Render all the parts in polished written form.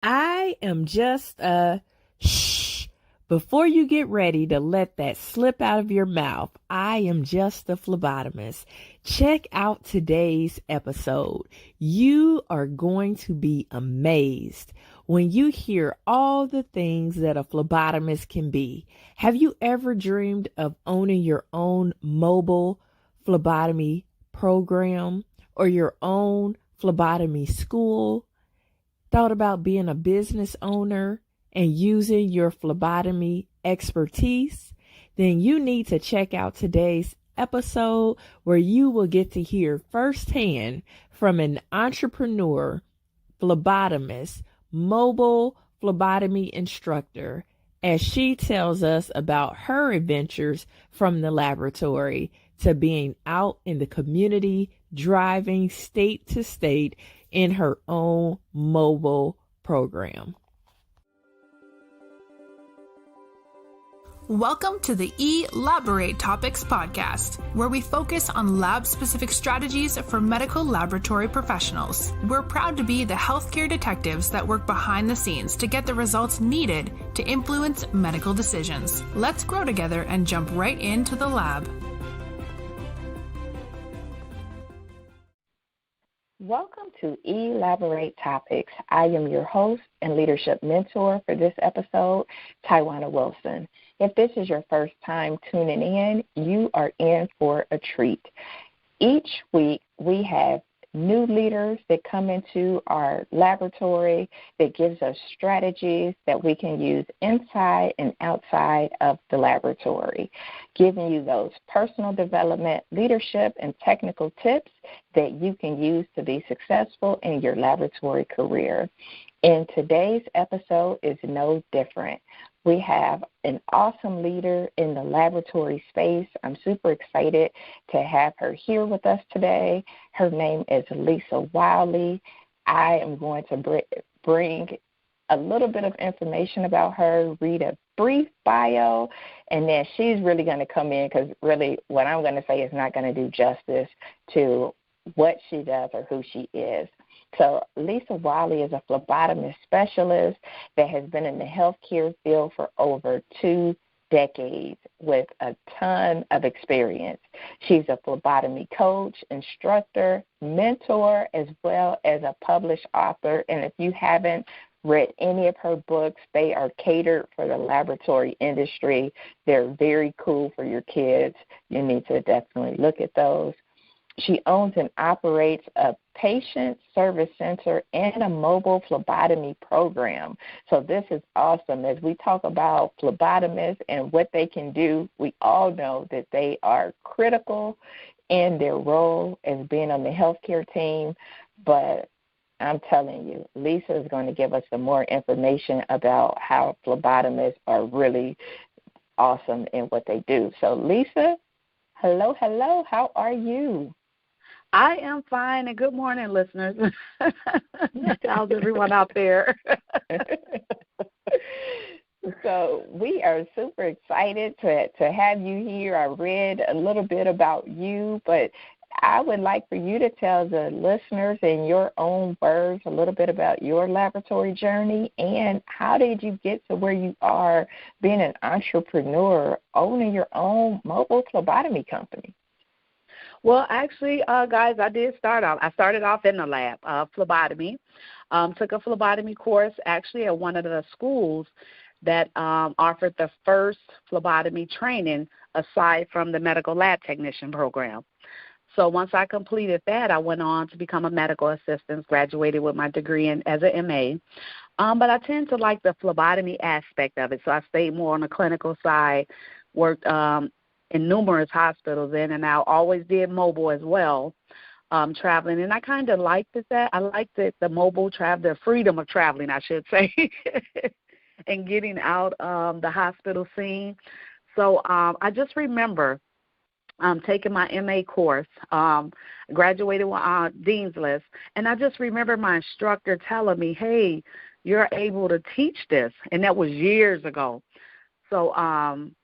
I am just a shh. Before you get ready to let that slip out of your mouth, I am just a phlebotomist. Check out today's episode. You are going to be amazed when you hear all the things that a phlebotomist can be. Have you ever dreamed of owning your own mobile phlebotomy program or your own phlebotomy school? Thought about being a business owner and using your phlebotomy expertise? Then you need to check out today's episode where you will get to hear firsthand from an entrepreneur, phlebotomist, mobile phlebotomy instructor, as she tells us about her adventures from the laboratory to being out in the community, driving state to state in her own mobile program. Welcome to the eLABorate Topics podcast, where we focus on lab-specific strategies for medical laboratory professionals. We're proud to be the healthcare detectives that work behind the scenes to get the results needed to influence medical decisions. Let's grow together and jump right into the lab. Welcome to eLABorate Topics. I am your host and leadership mentor for this episode, Tywana Wilson. If this is your first time tuning in, you are in for a treat. Each week we have new leaders that come into our laboratory that gives us strategies that we can use inside and outside of the laboratory, giving you those personal development, leadership, and technical tips that you can use to be successful in your laboratory career. And today's episode is no different. We have an awesome leader in the laboratory space. I'm super excited to have her here with us today. Her name is Lisa Wylie. I am going to bring a little bit of information about her, read a brief bio, and then she's really going to come in because really what I'm going to say is not going to do justice to what she does or who she is. So Lisa Wylie is a phlebotomist specialist that has been in the healthcare field for over 2 decades with a ton of experience. She's a phlebotomy coach, instructor, mentor, as well as a published author. And if you haven't read any of her books, they are catered for the laboratory industry. They're very cool for your kids. You need to definitely look at those. She owns and operates a patient service center and a mobile phlebotomy program. So this is awesome. As we talk about phlebotomists and what they can do, we all know that they are critical in their role as being on the healthcare team. But I'm telling you, Lisa is going to give us some more information about how phlebotomists are really awesome in what they do. So Lisa, hello, how are you? I am fine, and good morning, listeners. How's everyone out there? So we are super excited to have you here. I read a little bit about you, but I would like for you to tell the listeners in your own words a little bit about your laboratory journey and how did you get to where you are being an entrepreneur, owning your own mobile phlebotomy company. Well, actually, guys, I started off in the lab, phlebotomy. Took a phlebotomy course actually at one of the schools that offered the first phlebotomy training aside from the medical lab technician program. So once I completed that, I went on to become a medical assistant, graduated with my degree as an MA. But I tend to like the phlebotomy aspect of it, so I stayed more on the clinical side, worked in numerous hospitals in and out, always did mobile as well, traveling. And I kind of liked that. I liked the mobile travel, the freedom of traveling, I should say, and getting out the hospital scene. So I just remember taking my MA course, graduated with Dean's List, and I just remember my instructor telling me, hey, you're able to teach this, and that was years ago. So,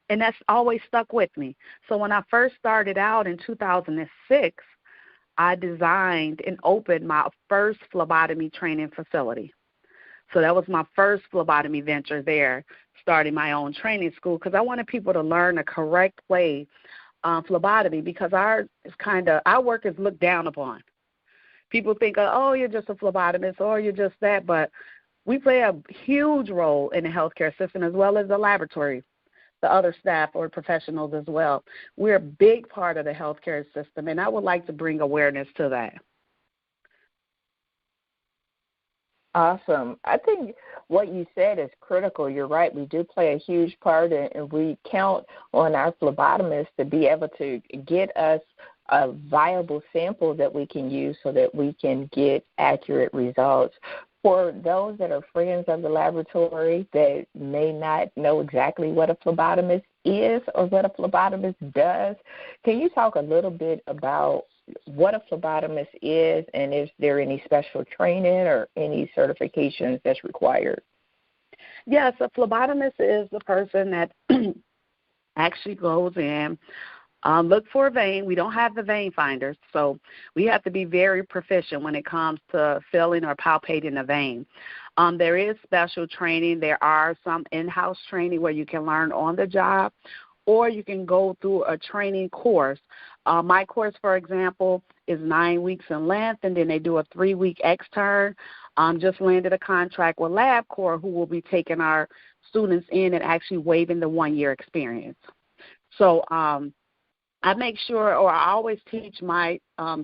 and that's always stuck with me. So when I first started out in 2006, I designed and opened my first phlebotomy training facility. So that was my first phlebotomy venture there, starting my own training school, because I wanted people to learn the correct way phlebotomy, because our work is looked down upon. People think, oh, you're just a phlebotomist or you're just that, but we play a huge role in the healthcare system as well as the laboratory, the other staff or professionals as well. We're a big part of the healthcare system, and I would like to bring awareness to that. Awesome. I think what you said is critical. You're right. We do play a huge part, and we count on our phlebotomists to be able to get us a viable sample that we can use so that we can get accurate results. For those that are friends of the laboratory that may not know exactly what a phlebotomist is or what a phlebotomist does, can you talk a little bit about what a phlebotomist is, and is there any special training or any certifications that's required? Yes, a phlebotomist is the person that actually goes in, look for a vein. We don't have the vein finders, so we have to be very proficient when it comes to filling or palpating a vein. There is special training. There are some in-house training where you can learn on the job, or you can go through a training course. My course, for example, is 9 weeks in length, and then they do a 3-week extern. Just landed a contract with LabCorp, who will be taking our students in and actually waiving the 1-year experience. So I make sure, or I always teach my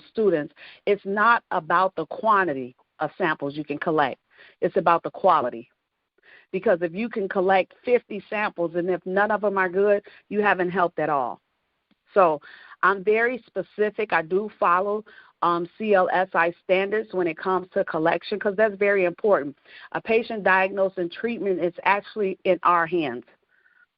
students, it's not about the quantity of samples you can collect. It's about the quality. Because if you can collect 50 samples and if none of them are good, you haven't helped at all. So I'm very specific. I do follow CLSI standards when it comes to collection, because that's very important. A patient diagnosis and treatment is actually in our hands.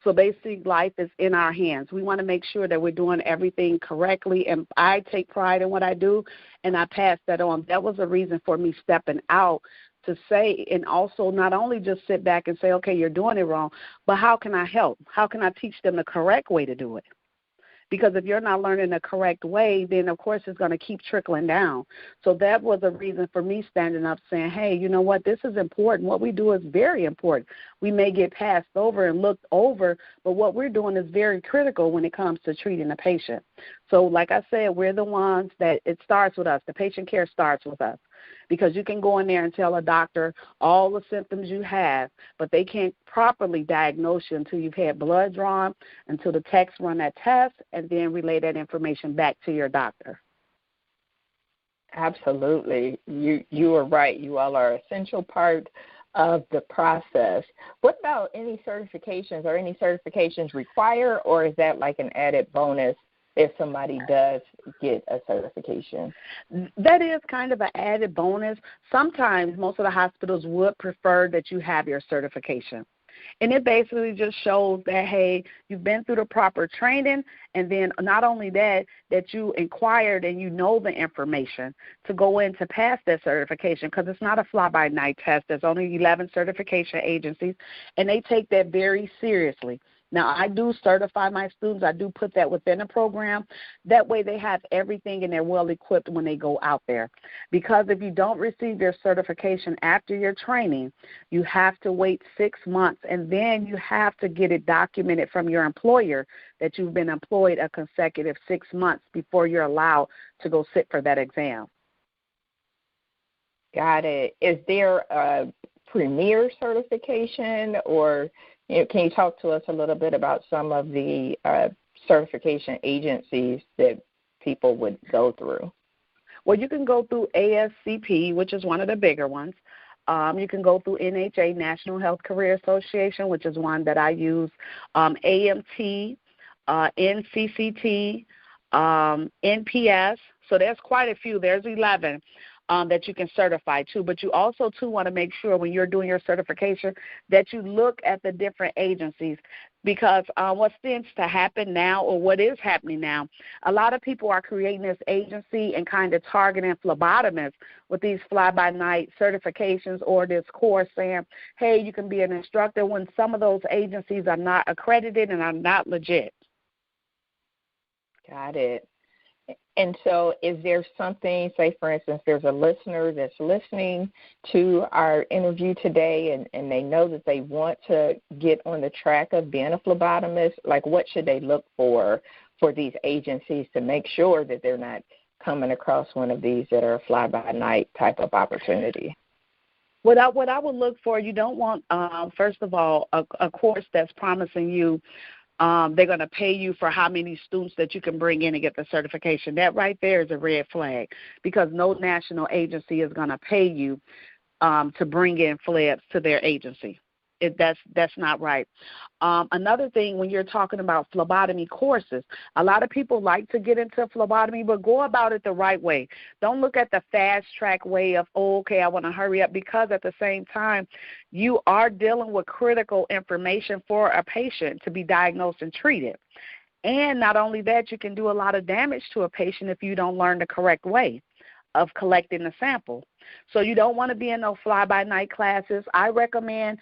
So basically, life is in our hands. We want to make sure that we're doing everything correctly, and I take pride in what I do, and I pass that on. That was a reason for me stepping out to say, and also not only just sit back and say, okay, you're doing it wrong, but how can I help? How can I teach them the correct way to do it? Because if you're not learning the correct way, then, of course, it's going to keep trickling down. So that was a reason for me standing up saying, hey, you know what, this is important. What we do is very important. We may get passed over and looked over, but what we're doing is very critical when it comes to treating a patient. So like I said, we're the ones that it starts with us. The patient care starts with us. Because you can go in there and tell a doctor all the symptoms you have, but they can't properly diagnose you until you've had blood drawn, until the techs run that test, and then relay that information back to your doctor. Absolutely. You are right. You all are an essential part of the process. What about any certifications? Are any certifications required, or is that like an added bonus if somebody does get a certification? That is kind of an added bonus. Sometimes most of the hospitals would prefer that you have your certification. And it basically just shows that, hey, you've been through the proper training, and then not only that, that you inquired and you know the information to go in to pass that certification, because it's not a fly-by-night test. There's only 11 certification agencies, and they take that very seriously. Now, I do certify my students. I do put that within the program. That way they have everything and they're well-equipped when they go out there. Because if you don't receive your certification after your training, you have to wait 6 months, and then you have to get it documented from your employer that you've been employed a consecutive 6 months before you're allowed to go sit for that exam. Got it. Is there a premier certification, or can you talk to us a little bit about some of the certification agencies that people would go through? Well, you can go through ASCP, which is one of the bigger ones. You can go through NHA, National Health Career Association, which is one that I use, AMT, NCCT, NPS. So there's quite a few. There's 11. That you can certify to, but you also, too, want to make sure when you're doing your certification that you look at the different agencies, because what tends to happen now, or what is happening now, a lot of people are creating this agency and kind of targeting phlebotomists with these fly-by-night certifications or this course saying, hey, you can be an instructor, when some of those agencies are not accredited and are not legit. Got it. And so is there something, say, for instance, there's a listener that's listening to our interview today and they know that they want to get on the track of being a phlebotomist, like what should they look for these agencies to make sure that they're not coming across one of these that are a fly-by-night type of opportunity? What I would look for, you don't want, first of all, a course that's promising you they're going to pay you for how many students that you can bring in and get the certification. That right there is a red flag, because no national agency is going to pay you to bring in phlebs to their agency. That's not right. Another thing, when you're talking about phlebotomy courses, a lot of people like to get into phlebotomy, but go about it the right way. Don't look at the fast-track way of, okay, I want to hurry up, because at the same time, you are dealing with critical information for a patient to be diagnosed and treated. And not only that, you can do a lot of damage to a patient if you don't learn the correct way of collecting the sample. So you don't want to be in no fly-by-night classes. I recommend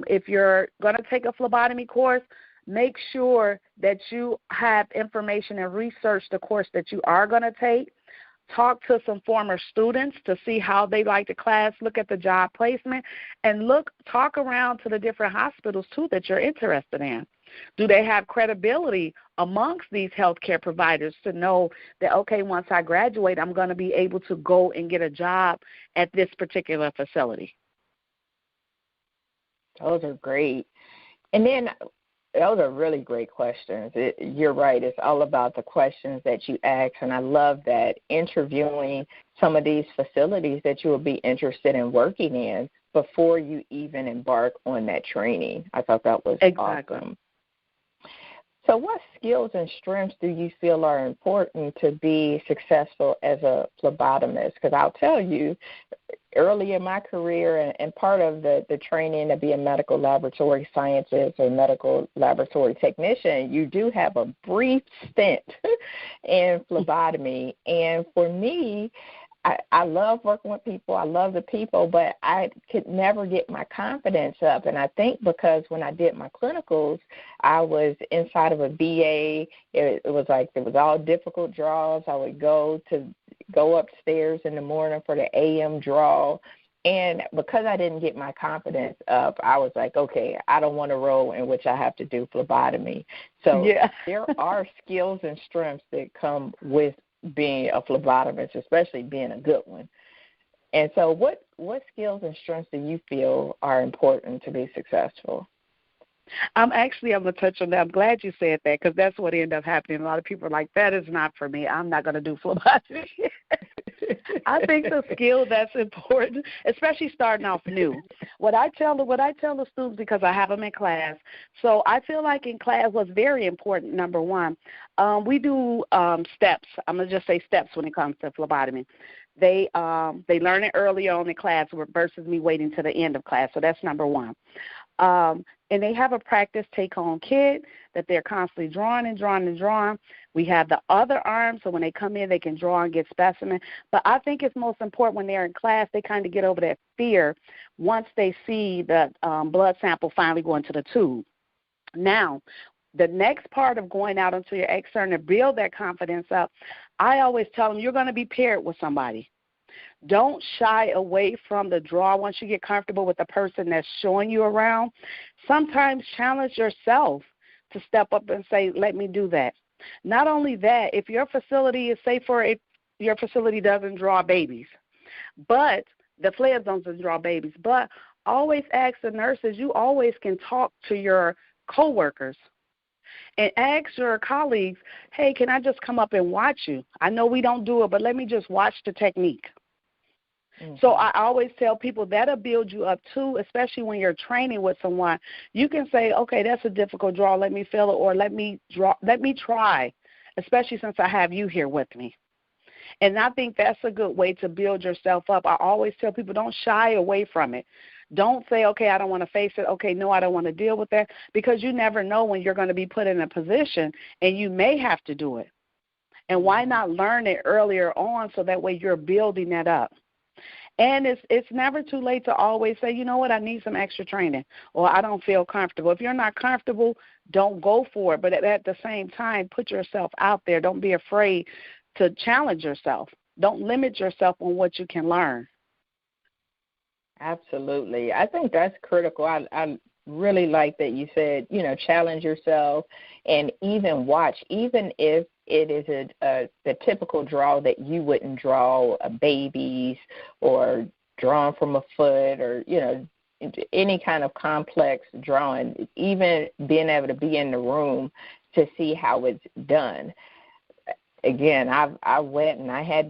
if you're going to take a phlebotomy course, make sure that you have information and research the course that you are going to take. Talk to some former students to see how they like the class, look at the job placement, and talk around to the different hospitals, too, that you're interested in. Do they have credibility amongst these healthcare providers to know that, okay, once I graduate, I'm going to be able to go and get a job at this particular facility? Those are great. And then those are really great questions. You're right. It's all about the questions that you ask, and I love that, interviewing some of these facilities that you will be interested in working in before you even embark on that training. I thought that was awesome. So what skills and strengths do you feel are important to be successful as a phlebotomist? Because I'll tell you, early in my career and part of the training to be a medical laboratory scientist or medical laboratory technician, you do have a brief stint in phlebotomy. And for me, I love working with people. I love the people, but I could never get my confidence up. And I think because when I did my clinicals, I was inside of a VA. It was like there was all difficult draws. I would go upstairs in the morning for the AM draw. And because I didn't get my confidence up, I was like, okay, I don't want a role in which I have to do phlebotomy. So there are skills and strengths that come with being a phlebotomist, especially being a good one. And so what skills and strengths do you feel are important to be successful? I'm going to touch on that. I'm glad you said that, because that's what ended up happening. A lot of people are like, that is not for me. I'm not going to do phlebotomy. I think the skill that's important, especially starting off new. What I tell the students, because I have them in class, so I feel like in class what's very important, number one, we do steps. I'm going to just say steps when it comes to phlebotomy. They learn it early on in class versus me waiting to the end of class. So that's number one. And they have a practice take-home kit that they're constantly drawing and drawing and drawing. We have the other arm, so when they come in, they can draw and get specimen. But I think it's most important when they're in class, they kind of get over that fear once they see the blood sample finally go into the tube. Now, the next part of going out into your extern to build that confidence up, I always tell them you're going to be paired with somebody. Don't shy away from the draw once you get comfortable with the person that's showing you around. Sometimes challenge yourself to step up and say, let me do that. Not only that, if your facility is safe for if your facility doesn't draw babies, but the phlebs don't draw babies, but always ask the nurses, you always can talk to your coworkers and ask your colleagues, hey, can I just come up and watch you? I know we don't do it, but let me just watch the technique. Mm-hmm. So I always tell people that'll build you up too, especially when you're training with someone. You can say, okay, that's a difficult draw, let me feel it, or let me try, especially since I have you here with me. And I think that's a good way to build yourself up. I always tell people don't shy away from it. Don't say, okay, I don't want to face it. Okay, no, I don't want to deal with that, because you never know when you're going to be put in a position and you may have to do it. And why not learn it earlier on so that way you're building that up? And it's never too late to always say, you know what, I need some extra training, or I don't feel comfortable. If you're not comfortable, don't go for it. But at the same time, put yourself out there. Don't be afraid to challenge yourself. Don't limit yourself on what you can learn. Absolutely. I think that's critical. I really like that you said, challenge yourself and even watch, even if it is the typical draw that you wouldn't draw babies or drawn from a foot or, any kind of complex drawing, even being able to be in the room to see how it's done. Again, I went and I had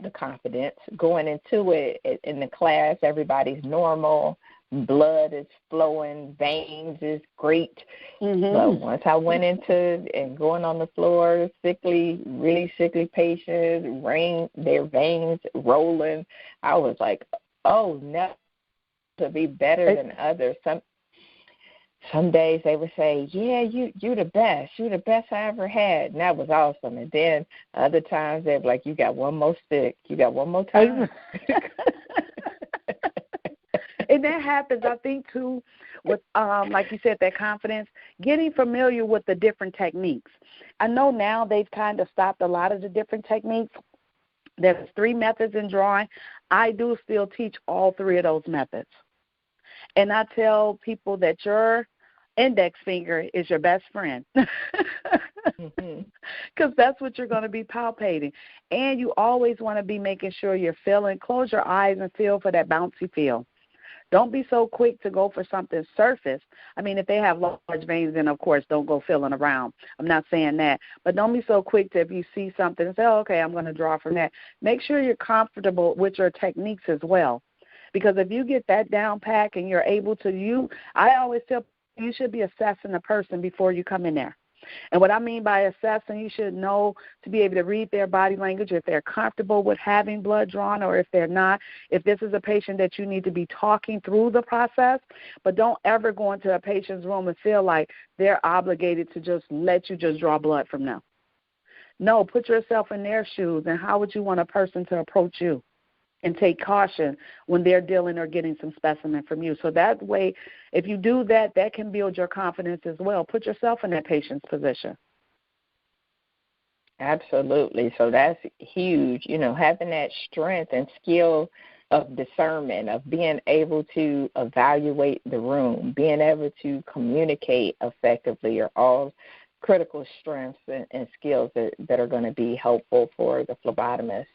the confidence going into it in the class. Everybody's normal, blood is flowing, veins is great. Mm-hmm. But once I went into and going on the floor, really sickly patients, their veins rolling, I was like, oh no, to be better than others. Some days they would say, yeah, you the best. You the best I ever had. And that was awesome. And then other times they'd be like, you got one more stick. You got one more time. And that happens, I think, too, with, like you said, that confidence, getting familiar with the different techniques. I know now they've kind of stopped a lot of the different techniques. There's 3 methods in drawing. I do still teach all 3 of those methods. And I tell people that your index finger is your best friend because that's what you're going to be palpating. And you always want to be making sure you're feeling. Close your eyes and feel for that bouncy feel. Don't be so quick to go for something surface. I mean, if they have large veins, then, of course, don't go feeling around. I'm not saying that. But don't be so quick to, if you see something, and say, oh, okay, I'm going to draw from that. Make sure you're comfortable with your techniques as well. Because if you get that down pack and you're able to, I always tell you should be assessing the person before you come in there. And what I mean by assessing, you should know to be able to read their body language, if they're comfortable with having blood drawn or if they're not. If this is a patient that you need to be talking through the process, but don't ever go into a patient's room and feel like they're obligated to just let you just draw blood from them. No, put yourself in their shoes, and how would you want a person to approach you? And take caution when they're dealing or getting some specimen from you. So that way, if you do that, that can build your confidence as well. Put yourself in that patient's position. Absolutely. So that's huge, having that strength and skill of discernment, of being able to evaluate the room, being able to communicate effectively are all critical strengths and skills that are going to be helpful for the phlebotomist.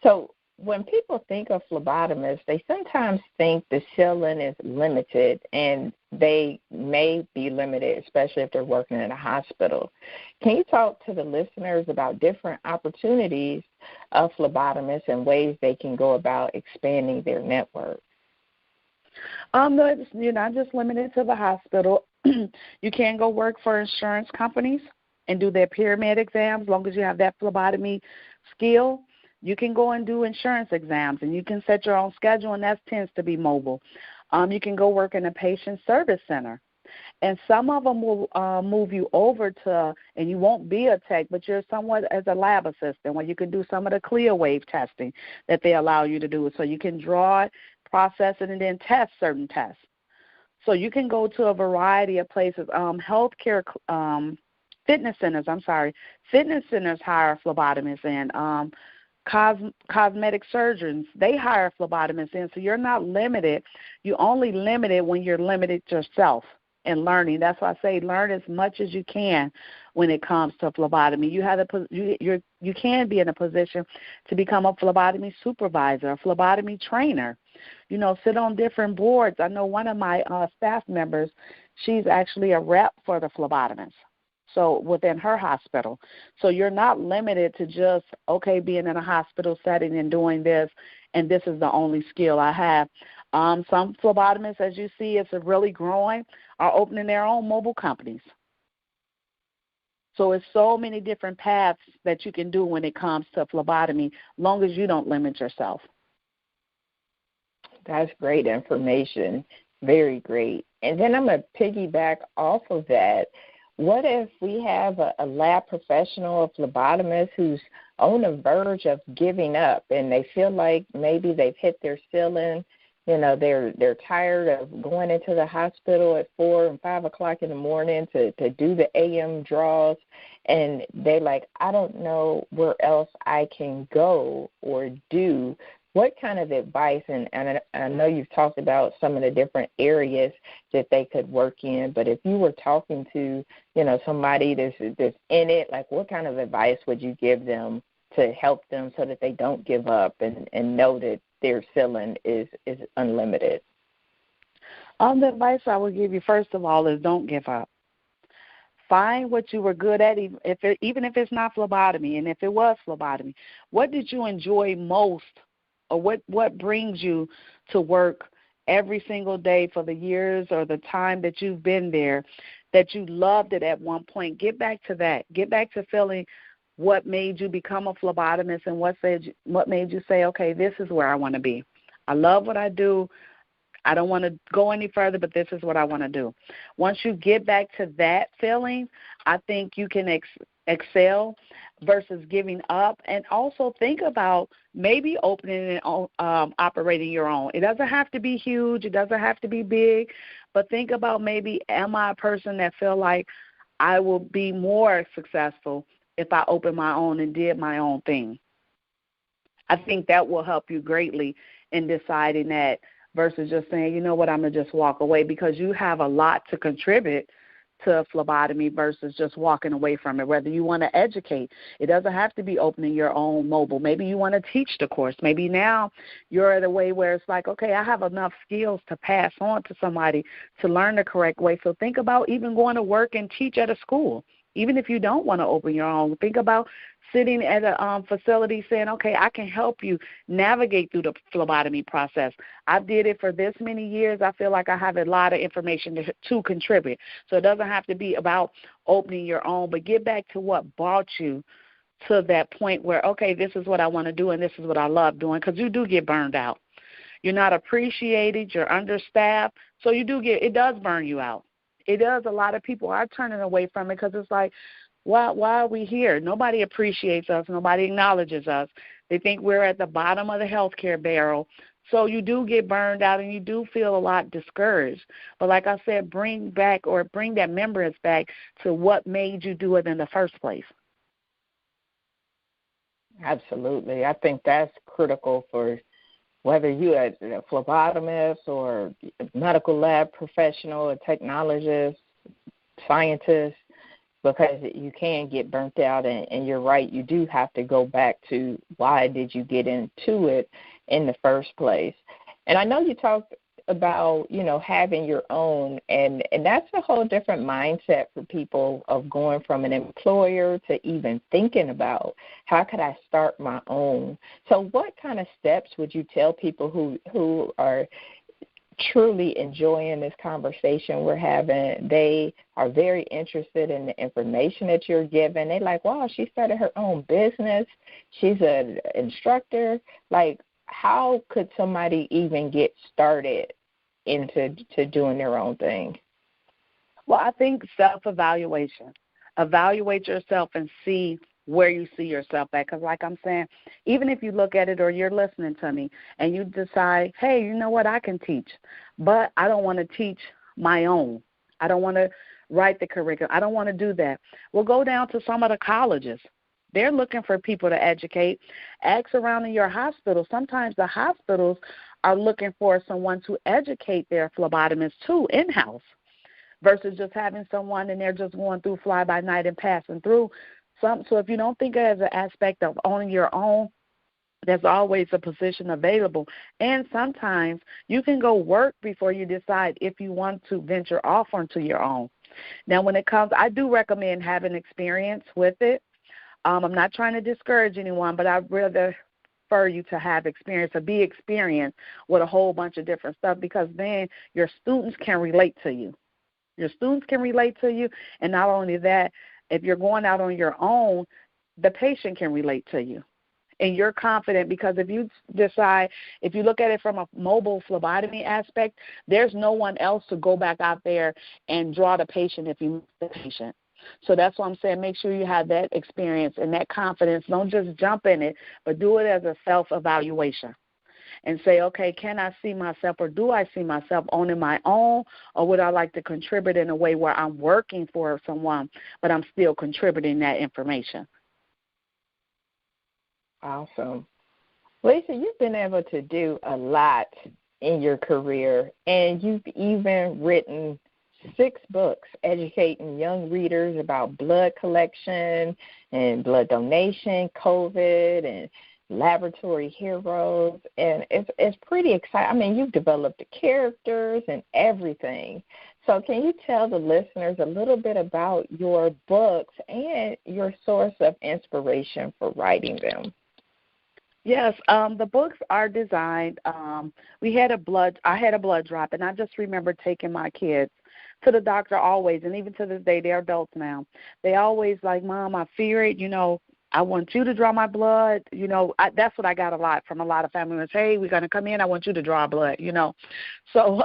So when people think of phlebotomists, they sometimes think the ceiling is limited, and they may be limited, especially if they're working in a hospital. Can you talk to the listeners about different opportunities of phlebotomists and ways they can go about expanding their network? No, you're not just limited to the hospital. You can go work for insurance companies and do their pyramid exams as long as you have that phlebotomy skill. You can go and do insurance exams, and you can set your own schedule, and that tends to be mobile. You can go work in a patient service center, and some of them will move you over to, and you won't be a tech, but you're somewhat as a lab assistant where you can do some of the clear wave testing that they allow you to do. So you can draw it, process it, and then test certain tests. So you can go to a variety of places. Fitness centers hire phlebotomists, and cosmetic surgeons, they hire phlebotomists in, so you're not limited. You're only limited when you're limited yourself in learning. That's why I say learn as much as you can when it comes to phlebotomy. You can be in a position to become a phlebotomy supervisor, a phlebotomy trainer, sit on different boards. I know one of my staff members, she's actually a rep for the phlebotomist. So within her hospital. So you're not limited to just, being in a hospital setting and doing this, and this is the only skill I have. Some phlebotomists, as you see, it's really growing, are opening their own mobile companies. So it's so many different paths that you can do when it comes to phlebotomy, long as you don't limit yourself. That's great information. Very great. And then I'm going to piggyback off of that. What if we have a lab professional, a phlebotomist who's on the verge of giving up and they feel like maybe they've hit their ceiling, they're tired of going into the hospital at 4 and 5 o'clock in the morning to do the AM draws, and they're like, I don't know where else I can go or do. What kind of advice, and I know you've talked about some of the different areas that they could work in, but if you were talking to, somebody that's in it, like what kind of advice would you give them to help them so that they don't give up and know that their ceiling is unlimited? The advice I would give you, first of all, is don't give up. Find what you were good at, even if it's not phlebotomy, and if it was phlebotomy. What did you enjoy most, or what brings you to work every single day for the years or the time that you've been there, that you loved it at one point? Get back to that. Get back to feeling what made you become a phlebotomist and what made you say, okay, this is where I want to be. I love what I do. I don't want to go any further, but this is what I want to do. Once you get back to that feeling, I think you can excel versus giving up. And also think about maybe opening and operating your own. It doesn't have to be huge. It doesn't have to be big. But think about, maybe, am I a person that feel like I will be more successful if I open my own and did my own thing? I think that will help you greatly in deciding that, versus just saying, you know what, I'm going to just walk away, because you have a lot to contribute to phlebotomy versus just walking away from it. Whether you want to educate, it doesn't have to be opening your own mobile. Maybe you want to teach the course. Maybe now you're at a way where it's like, okay, I have enough skills to pass on to somebody to learn the correct way. So think about even going to work and teach at a school. Even if you don't want to open your own, think about sitting at a facility saying, okay, I can help you navigate through the phlebotomy process. I did it for this many years. I feel like I have a lot of information to contribute. So it doesn't have to be about opening your own, but get back to what brought you to that point where, okay, this is what I want to do and this is what I love doing, because you do get burned out. You're not appreciated. You're understaffed. So it does burn you out. It does. A lot of people are turning away from it because it's like, why are we here? Nobody appreciates us. Nobody acknowledges us. They think we're at the bottom of the healthcare barrel. So you do get burned out and you do feel a lot discouraged. But like I said, bring that remembrance back to what made you do it in the first place. Absolutely. I think that's critical for whether you're a phlebotomist or a medical lab professional, a technologist, scientist, because you can get burnt out. And you're right, you do have to go back to why did you get into it in the first place. And I know you talked about, having your own, and that's a whole different mindset for people of going from an employer to even thinking about how could I start my own. So what kind of steps would you tell people who are truly enjoying this conversation we're having? They are very interested in the information that you're giving. They're like, wow, she started her own business. She's an instructor. Like, how could somebody even get started into doing their own thing? Well, I think self-evaluation. Evaluate yourself and see where you see yourself at. Because like I'm saying, even if you look at it or you're listening to me and you decide, hey, you know what, I can teach, but I don't want to teach my own. I don't want to write the curriculum. I don't want to do that. Well, go down to some of the colleges. They're looking for people to educate. Ask around in your hospital. Sometimes the hospitals are looking for someone to educate their phlebotomists too in-house versus just having someone and they're just going through fly-by-night and passing through. So if you don't think of it as an aspect of owning your own, there's always a position available. And sometimes you can go work before you decide if you want to venture off onto your own. Now, when it comes, I do recommend having experience with it. I'm not trying to discourage anyone, but I'd rather prefer you to have experience or be experienced with a whole bunch of different stuff, because then your students can relate to you. Your students can relate to you, and not only that, if you're going out on your own, the patient can relate to you. And you're confident, because if you look at it from a mobile phlebotomy aspect, there's no one else to go back out there and draw the patient if you miss the patient. So that's why I'm saying make sure you have that experience and that confidence. Don't just jump in it, but do it as a self-evaluation. and say, okay, can I see myself, or do I see myself owning my own, or would I like to contribute in a way where I'm working for someone, but I'm still contributing that information? Awesome. Lisa, you've been able to do a lot in your career, and you've even written 6 books educating young readers about blood collection and blood donation, COVID, and laboratory heroes, and it's pretty exciting. I mean, you've developed the characters and everything. So can you tell the listeners a little bit about your books and your source of inspiration for writing them? Yes, the books are designed. I had a blood drop, and I just remember taking my kids to the doctor always, and even to this day, they're adults now. They always like, Mom, I fear it, I want you to draw my blood. That's what I got a lot from a lot of family members. Hey, we're going to come in. I want you to draw blood, So,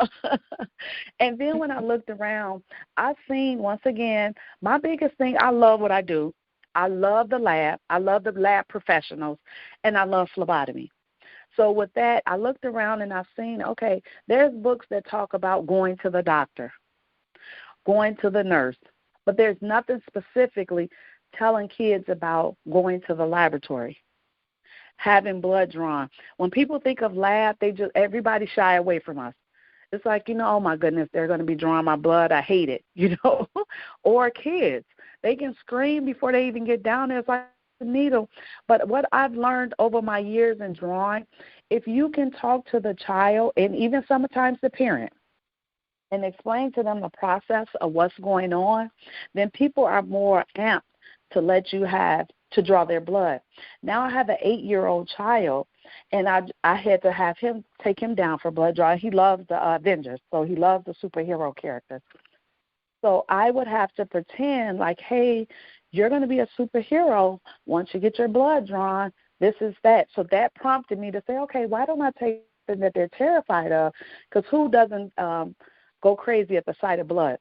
and then when I looked around, I seen, once again, my biggest thing, I love what I do. I love the lab. I love the lab professionals, and I love phlebotomy. So with that, I looked around and I've seen, okay, there's books that talk about going to the doctor, going to the nurse, but there's nothing specifically telling kids about going to the laboratory, having blood drawn. When people think of lab, everybody shy away from us. It's like, oh my goodness, they're going to be drawing my blood. I hate it, Or kids, they can scream before they even get down there. It's like a needle. But what I've learned over my years in drawing, if you can talk to the child and even sometimes the parent and explain to them the process of what's going on, then people are more amped to let you to draw their blood. Now I have an 8-year-old child, and I had to take him down for blood drawing. He loves the Avengers, so he loves the superhero characters. So I would have to pretend like, hey, you're going to be a superhero once you get your blood drawn. This is that. So that prompted me to say, okay, why don't I take something that they're terrified of? Because who doesn't go crazy at the sight of blood?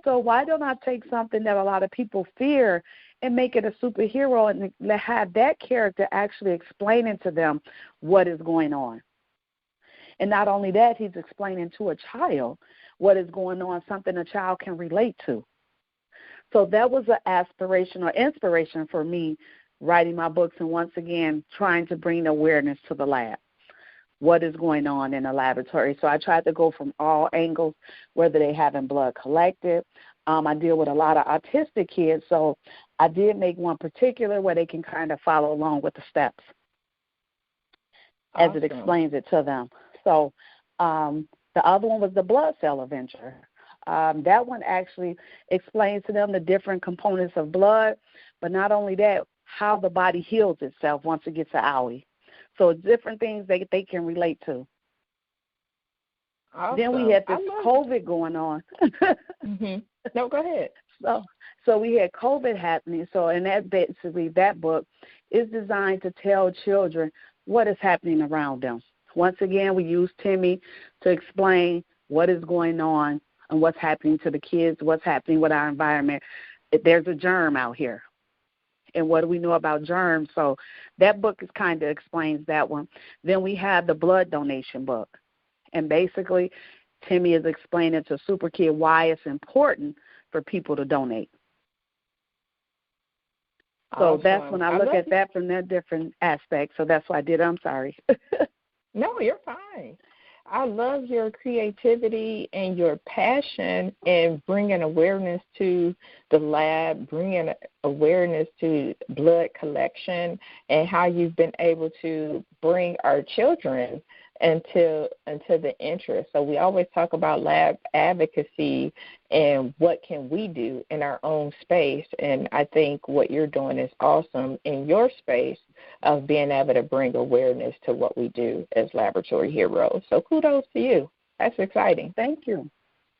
So why don't I take something that a lot of people fear and make it a superhero and have that character actually explaining to them what is going on? And not only that, he's explaining to a child what is going on, something a child can relate to. So that was an aspiration or inspiration for me writing my books and, once again, trying to bring awareness to the lab. What is going on in the laboratory? So I tried to go from all angles, whether they having blood collected. I deal with a lot of autistic kids, so I did make one particular where they can kind of follow along with the steps as it explains it to them. So the other one was the blood cell Avenger. That one actually explains to them the different components of blood, but not only that, how the body heals itself once it gets an owie. So it's different things they can relate to. Awesome. Then we had this COVID going on. Mm-hmm. No, go ahead. So we had COVID happening. So and that basically that book is designed to tell children what is happening around them. Once again, we use Timmy to explain what is going on and what's happening to the kids, what's happening with our environment. There's a germ out here. And what do we know about germs? So that book is kind of explains that one. Then we have the blood donation book. And basically, Timmy is explaining to Super Kid why it's important for people to donate. So that's when I look at that from that different aspect. So that's what I did. I'm sorry. No, you're fine. I love your creativity and your passion in bringing awareness to the lab, bringing awareness to blood collection, and how you've been able to bring our children into the interest. So we always talk about lab advocacy and what can we do in our own space. And I think what you're doing is awesome in your space of being able to bring awareness to what we do as laboratory heroes. So kudos to you. That's exciting. Thank you.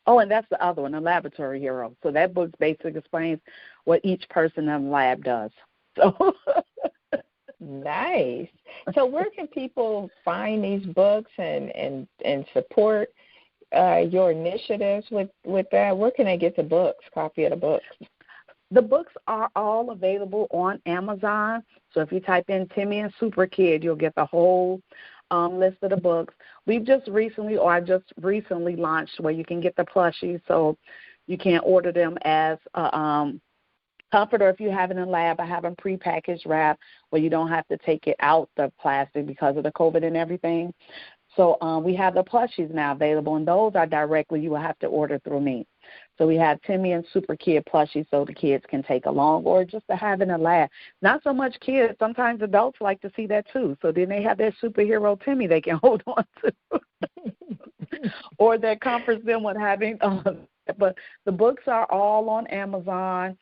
Oh, and that's the other one, the laboratory hero. So that book basically explains what each person in the lab does. So nice. So where can people find these books and support your initiatives with that? Where can they get the books, copy of the books? The books are all available on Amazon. So if you type in Timmy and Super Kid, you'll get the whole list of the books. I just recently launched where you can get the plushies, so you can order them as a comfort, or if you have it in lab, I have them prepackaged wrap where you don't have to take it out the plastic because of the COVID and everything. So we have the plushies now available, and those are directly, you will have to order through me. So we have Timmy and Super Kid plushies so the kids can take along, or just to have in a lab. Not so much kids. Sometimes adults like to see that too. So then they have their superhero Timmy they can hold on to, or that comforts them with having. But the books are all on Amazon.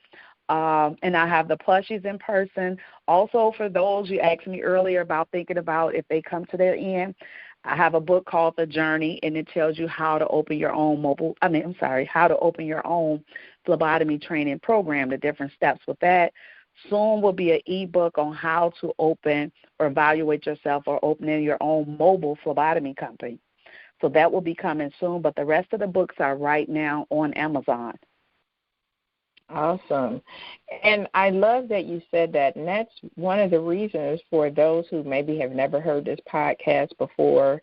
And I have the plushies in person. Also, for those you asked me earlier about thinking about if they come to their end, I have a book called The Journey, and it tells you how to open your own how to open your own phlebotomy training program, the different steps with that. Soon will be an ebook on how to open or evaluate yourself or opening your own mobile phlebotomy company. So that will be coming soon, but the rest of the books are right now on Amazon. Awesome. And I love that you said that. And that's one of the reasons for those who maybe have never heard this podcast before.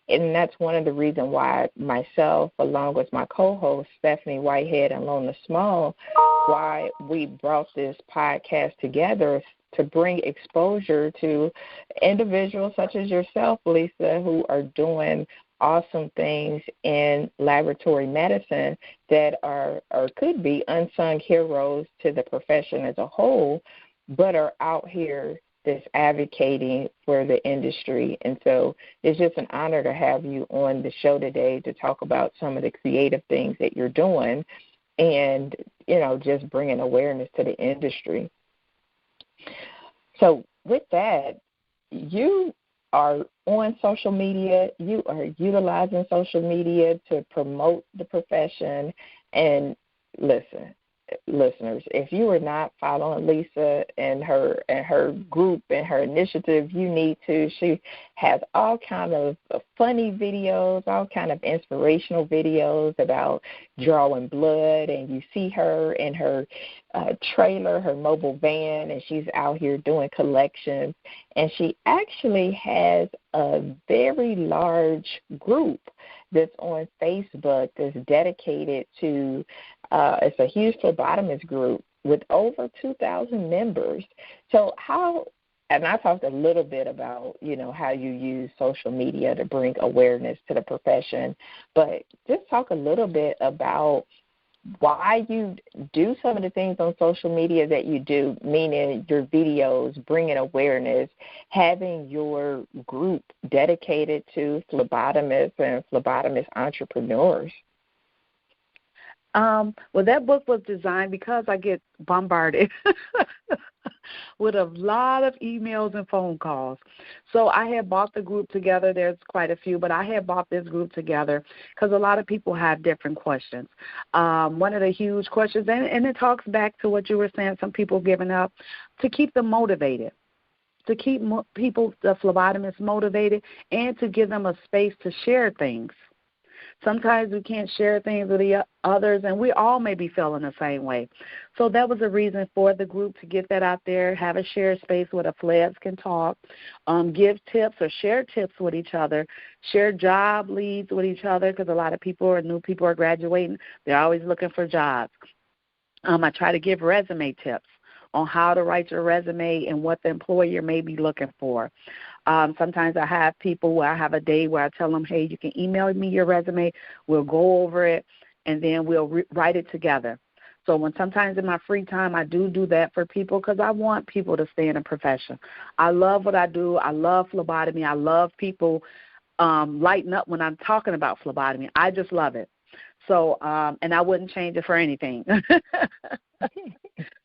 And that's one of the reasons why myself, along with my co-host, Stephanie Whitehead and Lona Small, why we brought this podcast together to bring exposure to individuals such as yourself, Lisa, who are doing awesome things in laboratory medicine that are or could be unsung heroes to the profession as a whole, but are out here that's advocating for the industry. And so it's just an honor to have you on the show today to talk about some of the creative things that you're doing and, just bringing awareness to the industry. So with that, you are on social media, you are utilizing social media to promote the profession. And listeners, if you are not following Lisa and her group and her initiative, you need to. She has all kind of funny videos, all kind of inspirational videos about drawing blood, and you see her in her trailer, her mobile van, and she's out here doing collections. And she actually has a very large group that's on Facebook that's dedicated to, it's a huge phlebotomist group with over 2,000 members. So and I talked a little bit about, how you use social media to bring awareness to the profession, but just talk a little bit about why you do some of the things on social media that you do, meaning your videos, bringing awareness, having your group dedicated to phlebotomists and phlebotomist entrepreneurs. Well, that book was designed because I get bombarded with a lot of emails and phone calls. So I had bought the group together. There's quite a few, but I had bought this group together because a lot of people have different questions. One of the huge questions, and it talks back to what you were saying, some people giving up, to keep them motivated, to keep people, the phlebotomists, motivated, and to give them a space to share things. Sometimes we can't share things with the others, and we all may be feeling the same way. So that was a reason for the group to get that out there, have a shared space where the phlebs can talk, give tips or share tips with each other, share job leads with each other, because a lot of people or new people are graduating. They're always looking for jobs. I try to give resume tips on how to write your resume and what the employer may be looking for. Sometimes I have people where I have a day where I tell them, hey, you can email me your resume. We'll go over it, and then we'll write it together. So sometimes in my free time, I do that for people because I want people to stay in a profession. I love what I do. I love phlebotomy. I love people lighting up when I'm talking about phlebotomy. I just love it. So, and I wouldn't change it for anything.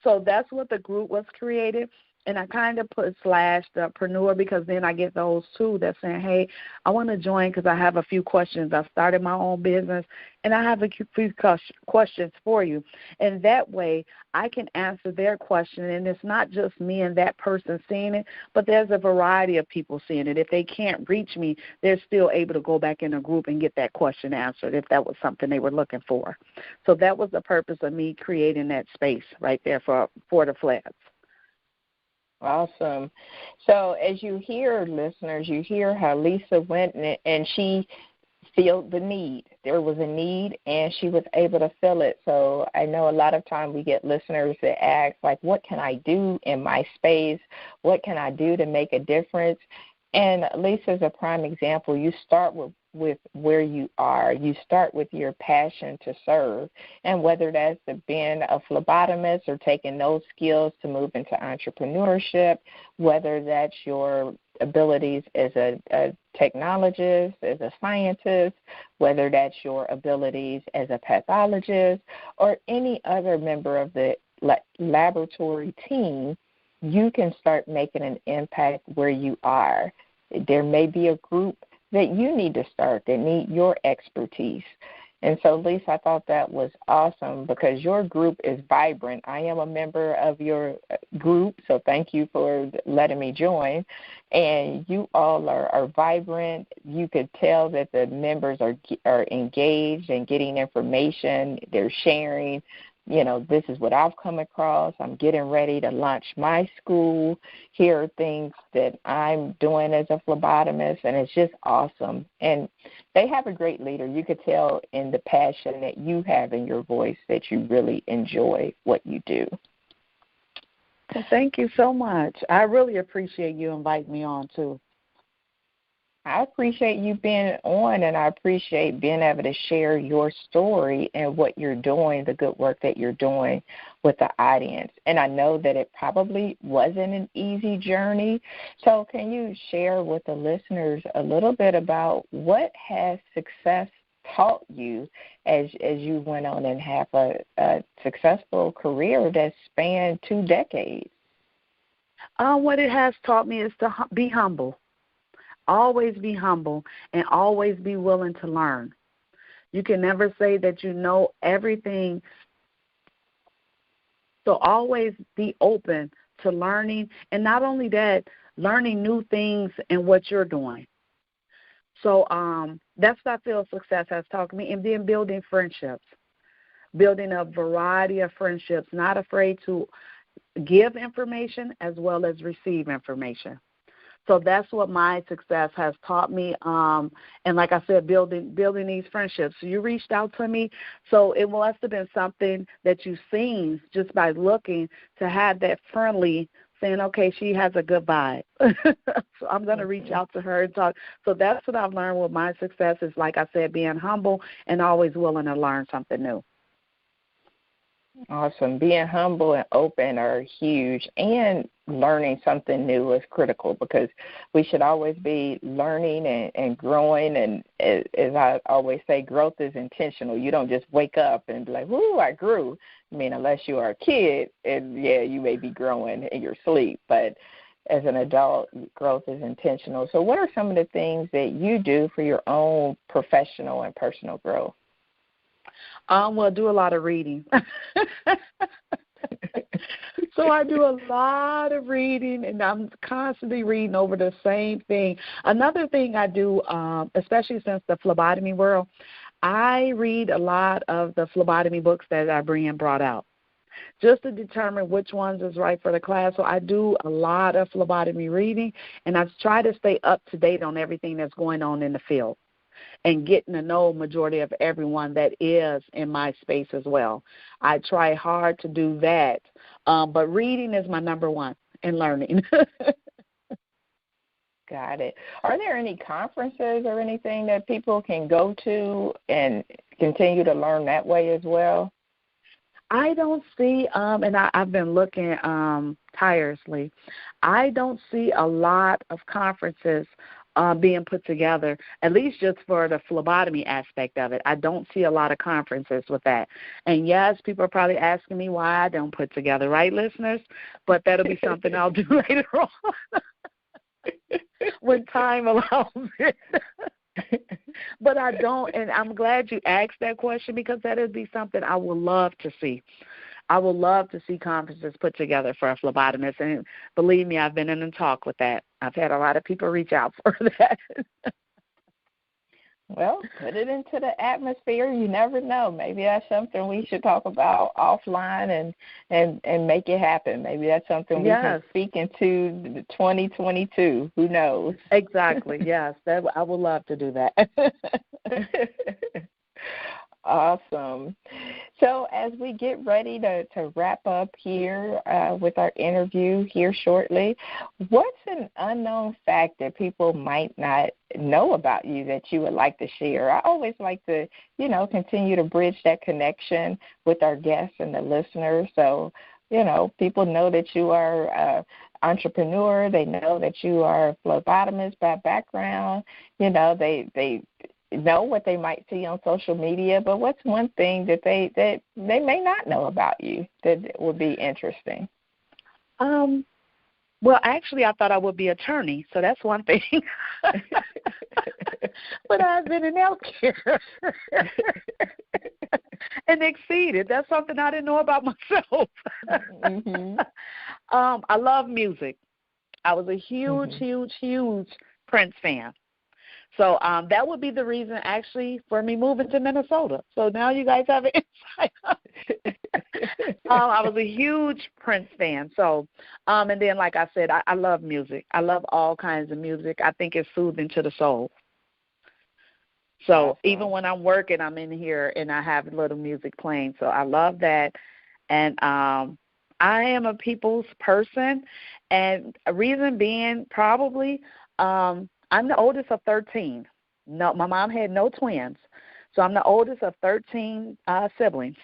So that's what the group was created. And I kind of put / the preneur because then I get those too that's saying, hey, I want to join because I have a few questions. I started my own business, and I have a few questions for you. And that way I can answer their question, and it's not just me and that person seeing it, but there's a variety of people seeing it. If they can't reach me, they're still able to go back in a group and get that question answered if that was something they were looking for. So that was the purpose of me creating that space right there for the Phlebs. Awesome. So as you hear, listeners, you hear how Lisa went and she felt the need. There was a need, and she was able to fill it. So I know a lot of time we get listeners that ask, like, what can I do in my space? What can I do to make a difference? And Lisa's a prime example. You start with where you are. You start with your passion to serve. And whether that's being a phlebotomist or taking those skills to move into entrepreneurship, whether that's your abilities as a technologist, as a scientist, whether that's your abilities as a pathologist, or any other member of the laboratory team, you can start making an impact where you are. There may be a group that you need to start that need your expertise. And so, Lisa, I thought that was awesome because your group is vibrant. I am a member of your group, so thank you for letting me join. And you all are vibrant. You could tell that the members are engaged and getting information. They're sharing. You know, this is what I've come across. I'm getting ready to launch my school. Here are things that I'm doing as a phlebotomist, and it's just awesome. And they have a great leader. You could tell in the passion that you have in your voice that you really enjoy what you do. Well, thank you so much. I really appreciate you inviting me on, too. I appreciate you being on, and I appreciate being able to share your story and what you're doing, the good work that you're doing with the audience. And I know that it probably wasn't an easy journey. So can you share with the listeners a little bit about what has success taught you as you went on and have a successful career that spanned 2 decades? What it has taught me is to be humble. Always be humble and always be willing to learn. You can never say that you know everything. So always be open to learning, and not only that, learning new things in what you're doing. So that's what I feel success has taught me. And then building friendships, building a variety of friendships, not afraid to give information as well as receive information. So that's what my success has taught me. And like I said, building these friendships. So you reached out to me, so it must have been something that you've seen just by looking to have that friendly saying, okay, she has a good vibe. So I'm going to reach out to her and talk. So that's what I've learned with my success is, like I said, being humble and always willing to learn something new. Awesome. Being humble and open are huge, and learning something new is critical because we should always be learning and growing. And as I always say, growth is intentional. You don't just wake up and be like, whoo, I grew. I mean, unless you are a kid, and yeah, you may be growing in your sleep, but as an adult, growth is intentional. So what are some of the things that you do for your own professional and personal growth? Well, do a lot of reading. So I do a lot of reading, and I'm constantly reading over the same thing. Another thing I do, especially since the phlebotomy world, I read a lot of the phlebotomy books that are being brought out just to determine which ones is right for the class. So I do a lot of phlebotomy reading, and I try to stay up to date on everything that's going on in the field and getting to know majority of everyone that is in my space as well. I try hard to do that, but reading is my number one in learning. Got it. Are there any conferences or anything that people can go to and continue to learn that way as well? I don't see, and I've been looking tirelessly, I don't see a lot of conferences being put together, at least just for the phlebotomy aspect of it. I don't see a lot of conferences with that. And, yes, people are probably asking me why I don't put together, right, listeners? But that'll be something I'll do later on when time allows it. But I don't, and I'm glad you asked that question because that would be something I would love to see. I would love to see conferences put together for a phlebotomist, and believe me, I've been in a talk with that. I've had a lot of people reach out for that. Well, put it into the atmosphere. You never know. Maybe that's something we should talk about offline and make it happen. Maybe that's something we can speak into 2022. Who knows? Exactly. Yes, I would love to do that. Awesome. So as we get ready to wrap up here with our interview here shortly, what's an unknown fact that people might not know about you that you would like to share? I always like to, continue to bridge that connection with our guests and the listeners. So, people know that you are an entrepreneur. They know that you are a phlebotomist by background. They know what they might see on social media, but what's one thing that they may not know about you that would be interesting? Well, actually, I thought I would be an attorney, so that's one thing. But I've been in healthcare and exceeded. That's something I didn't know about myself. Mm-hmm. I love music. I was a huge, huge Prince fan. So that would be the reason, actually, for me moving to Minnesota. So now you guys have an insight. I was a huge Prince fan. So, and then, like I said, I love music. I love all kinds of music. I think it's soothing to the soul. So even when I'm working, I'm in here and I have a little music playing. So I love that. And I am a people's person. And a reason being probably I'm the oldest of 13. No, my mom had no twins, so I'm the oldest of 13 siblings.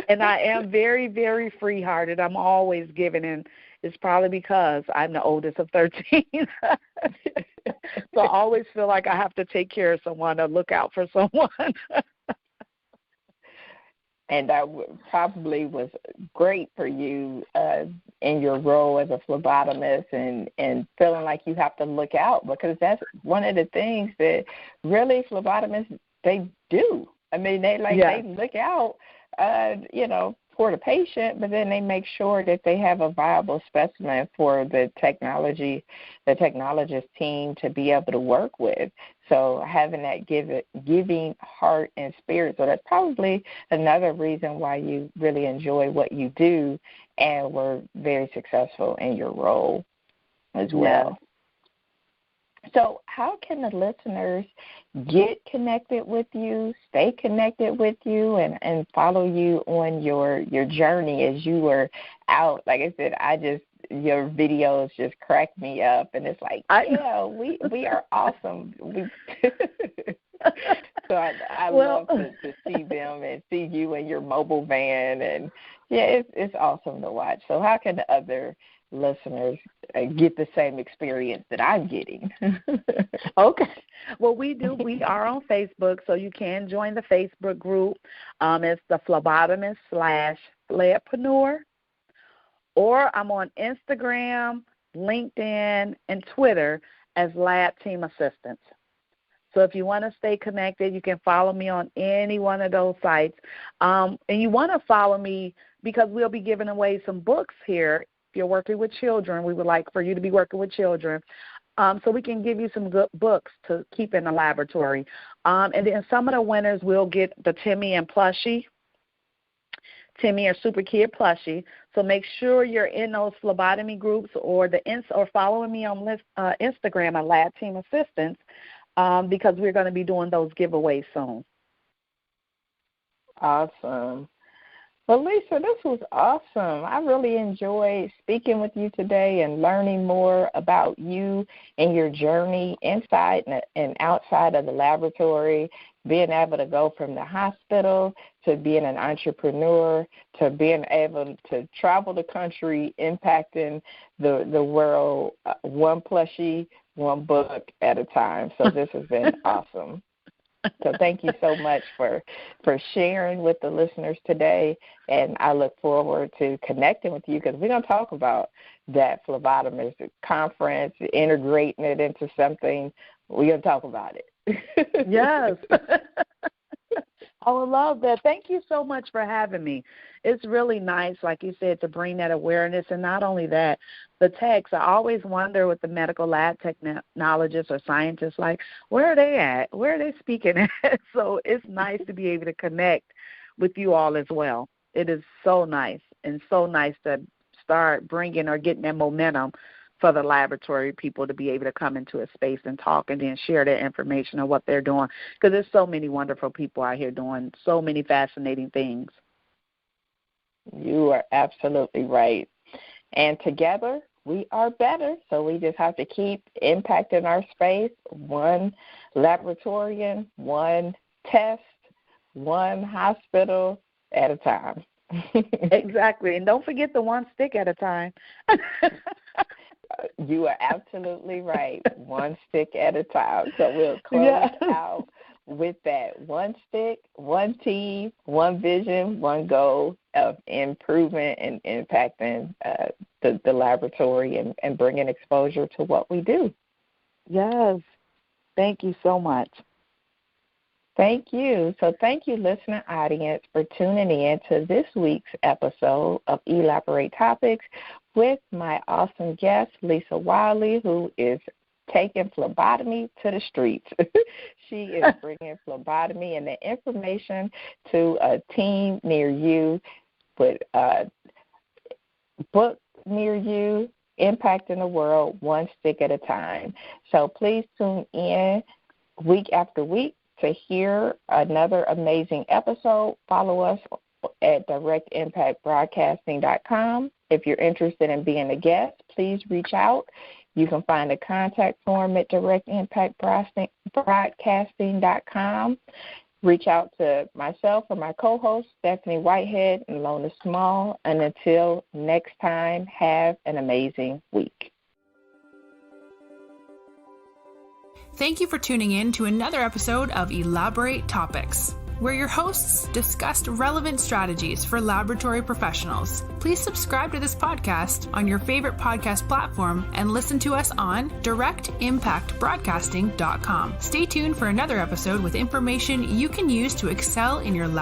And I am very, very free-hearted. I'm always giving, and it's probably because I'm the oldest of 13. So I always feel like I have to take care of someone or look out for someone. And that probably was great for you in your role as a phlebotomist and feeling like you have to look out, because that's one of the things that really phlebotomists, they do. I mean, they look out, for the patient, but then they make sure that they have a viable specimen for the technologist team to be able to work with. So having that giving heart and spirit. So that's probably another reason why you really enjoy what you do and were very successful in your role as well. Yeah. So how can the listeners get connected with you, stay connected with you, and follow you on your journey as you were out? Like I said, your videos just crack me up, and it's like, we are awesome. So I love to see them and see you in your mobile van, and it's awesome to watch. So how can the other listeners get the same experience that I'm getting? Okay. Well, we are on Facebook, so you can join the Facebook group. It's the Phlebotomist /Phlebpreneur. Or I'm on Instagram, LinkedIn, and Twitter as Lab Team Assistants. So if you want to stay connected, you can follow me on any one of those sites. And you want to follow me because we'll be giving away some books here. If you're working with children, we would like for you to be working with children. So we can give you some good books to keep in the laboratory. And then some of the winners will get the Timmy and Plushie. Timmy or Super Kid Plushie. So make sure you're in those phlebotomy groups or following me on Instagram at Lab Team Assistants because we're going to be doing those giveaways soon. Awesome. Well, Lisa, this was awesome. I really enjoyed speaking with you today and learning more about you and your journey inside and outside of the laboratory, being able to go from the hospital to being an entrepreneur to being able to travel the country, impacting the world one plushie, one book at a time. So this has been awesome. So thank you so much for sharing with the listeners today, and I look forward to connecting with you because we're going to talk about that phlebotomist conference, integrating it into something. We're going to talk about it. Yes. I would love that. Thank you so much for having me. It's really nice, like you said, to bring that awareness. And not only that, the techs, I always wonder with the medical lab technologists or scientists, like, where are they at? Where are they speaking at? So it's nice to be able to connect with you all as well. It is so nice, and so nice to start bringing or getting that momentum for the laboratory people to be able to come into a space and talk and then share their information on what they're doing, because there's so many wonderful people out here doing so many fascinating things. You are absolutely right. And together, we are better. So we just have to keep impacting our space, one laboratorian, one test, one hospital at a time. Exactly. And don't forget the one stick at a time. You are absolutely right. One stick at a time. So we'll close out with that. One stick, one team, one vision, one goal of improvement and impacting the laboratory and bringing exposure to what we do. Yes. Thank you so much. Thank you. So thank you, listener audience, for tuning in to this week's episode of eLABorate Topics with my awesome guest, Lisa Wylie, who is taking phlebotomy to the streets. She is bringing phlebotomy and the information to a team near you, with a book near you, impacting the world one stick at a time. So please tune in week after week to hear another amazing episode. Follow us at directimpactbroadcasting.com. If you're interested in being a guest, please reach out. You can find a contact form at directimpactbroadcasting.com. Reach out to myself or my co-host, Stephanie Whitehead and Lona Small. And until next time, have an amazing week. Thank you for tuning in to another episode of eLABorate Topics, where your hosts discussed relevant strategies for laboratory professionals. Please subscribe to this podcast on your favorite podcast platform and listen to us on directimpactbroadcasting.com. Stay tuned for another episode with information you can use to excel in your lab.